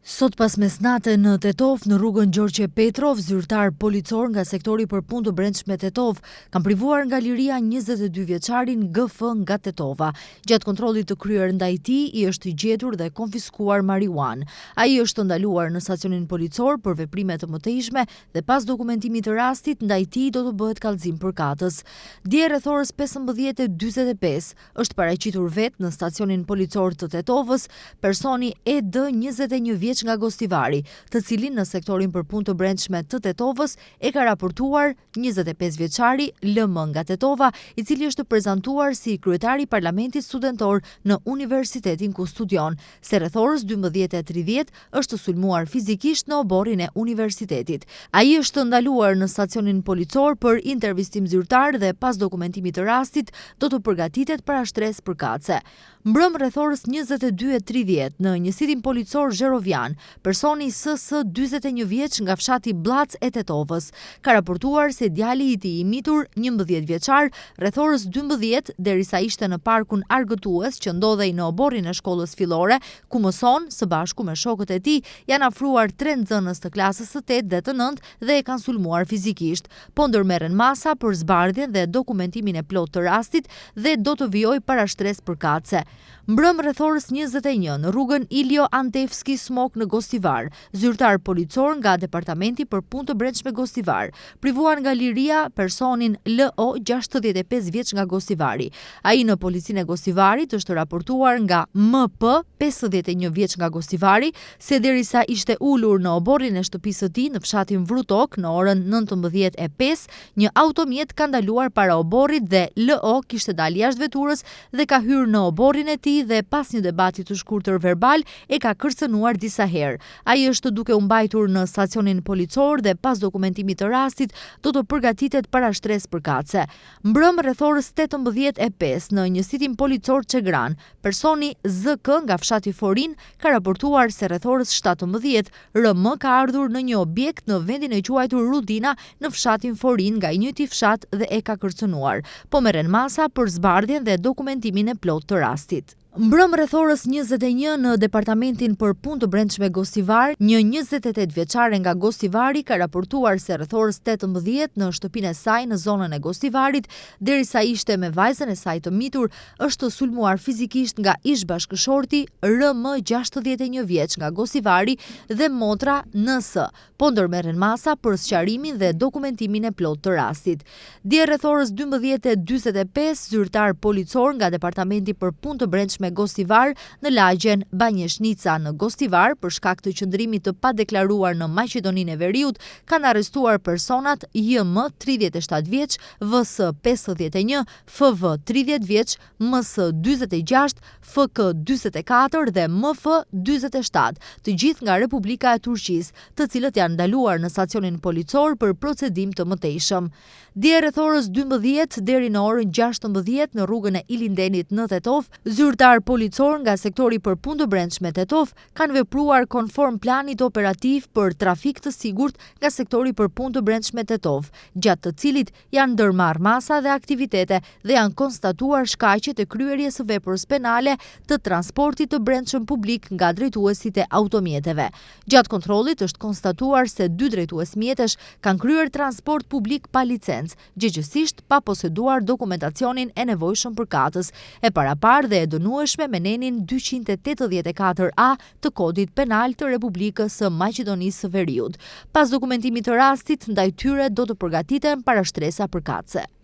Sot pas mesnate në Tetov, në rrugën Gjorgje Petrov, zyrtar policor nga sektori për punë të brendshme Tetov kanë privuar nga liria 22 vjeçarin GF nga Tetova. Gjatë kontrollit të kryer ndaj tij i është gjetur dhe konfiskuar marijuan. Ai është ndaluar në stacionin policor për veprime të mëtejshme dhe pas dokumentimit të rastit ndaj tij do të bëhet kallëzim përkatës. Dje rreth orës 15:45 është paraqitur vetë në stacionin policor të Tetovës personi ED 21 vjeç nga Gostivari, të cilin në sektorin për punë të brendshme të Tetovës e ka raportuar 25 vjeçari LM nga Tetova, i cili është prezantuar si kryetari i parlamentit studentor në universitetin ku studion, se rreth orës 12:30 është sulmuar fizikisht në oborrin e universitetit. Ai është ndaluar në stacionin policor për intervistim zyrtar dhe pas dokumentimit të rastit do të përgatitet para shtresë përkatëse. Mbrëm rreth orës 22:30 në një sitin policor Zherovian, personi SS 41 vjeç nga fshati Blac e Tetovës ka raportuar se djali i tij i mitur 11 vjeçar rreth orës 12 derisa ishte në parkun argëtues që ndodhej në oborrin e shkollës fillore, ku mëson së bashku me shokët e tij, janë afruar 3 nxënës të klasës së 8 dhe të 9 dhe e kanë sulmuar fizikisht. Po ndërmerren masa për zbardhjen dhe dokumentimin e plotë të rastit dhe do të vijojë para shtresë përkatëse. Mbrëm rreth orës 21 në rrugën Ilio Antevski Smok në Gostivar, zyrtar policor nga Departamenti për Punë të Brendshme Gostivar privuan nga liria personin LO 65 vjeç nga Gostivari. Ai në policinë e Gostivarit është raportuar nga MP 51 vjeç nga Gostivari se derisa ishte ulur në oborrin e shtëpisë së tij në fshatin Vrutok në orën 19:05, një automjet ka ndaluar para oborrit dhe LO kishte dalë jashtë veturës dhe ka hyrë në oborrin e tij dhe pas një debati të shkurtër verbal e ka kërcënuar disa herë. Ai është duke u mbajtur në stacionin policor dhe pas dokumentimit të rastit do të përgatitet para shtresë përkatëse. Mbrëm rreth orës 18:05 në një sitin policor Çegran, personi ZK nga fshati Forin ka raportuar se rreth orës 17 RM ka ardhur në një objekt në vendin e quajtur Rudina në fshatin Forin nga i njëjti fshat dhe e ka kërcënuar. Po merren masa për zbardhjen dhe dokumentimin e plotë të rastit. Mbrëm rreth orës 21 në Departamentin për Punë të Brendshme Gostivar, një 28 vjeçare nga Gostivari ka raportuar se rreth orës 18 në shtëpinë e saj në zonën e Gostivarit, derisa ishte me vajzën e saj të mitur, është sulmuar fizikisht nga ish bashkëshorti RM 61 vjeç nga Gostivari dhe motra NS. Po ndërmerren masa për sqarimin dhe dokumentimin e plotë të rastit. Dje rreth orës 12:45 zyrtar policor nga Departamenti për Punë të Brendshme me Gostivar në lagjen Banjeshnica në Gostivar për shkak të qëndrimit të padeklaruar në Maqedoninë e Veriut kanë arrestuar personat JM 37 vjeç, VS 51, FV 30 vjeç, MS 46, FK 44 dhe MF 47, të gjithë nga Republika e Turqisë, të cilët janë ndaluar në stacionin policor për procedim të mëtejshëm. Dje rreth orës 12 deri në orën 16 në rrugën e Ilindenit në Tetov, zyrtar policor nga sektori për punë të brendshme Tetov kanë vepruar konform planit operativ për trafik të sigurt nga sektori për punë të brendshme Tetov, gjatë të cilit janë ndërmarrë masa dhe aktivitete dhe janë konstatuar shkaqet e kryerjes së veprës penale të transportit të brendshëm publik nga drejtuesit e automjeteve. Gjatë kontrollit është konstatuar se 2 drejtues mjetesh kanë kryer transport publik pa licencë, gjëgjësisht pa poseduar dokumentacionin e nevojshëm përkatës, e paraparë dhe e dënueshme me nenin 284A të kodit penal të Republikës së Maqedonisë së Veriut. Pas dokumentimit të rastit, ndaj tyre do të përgatiten parashtresa përkatëse.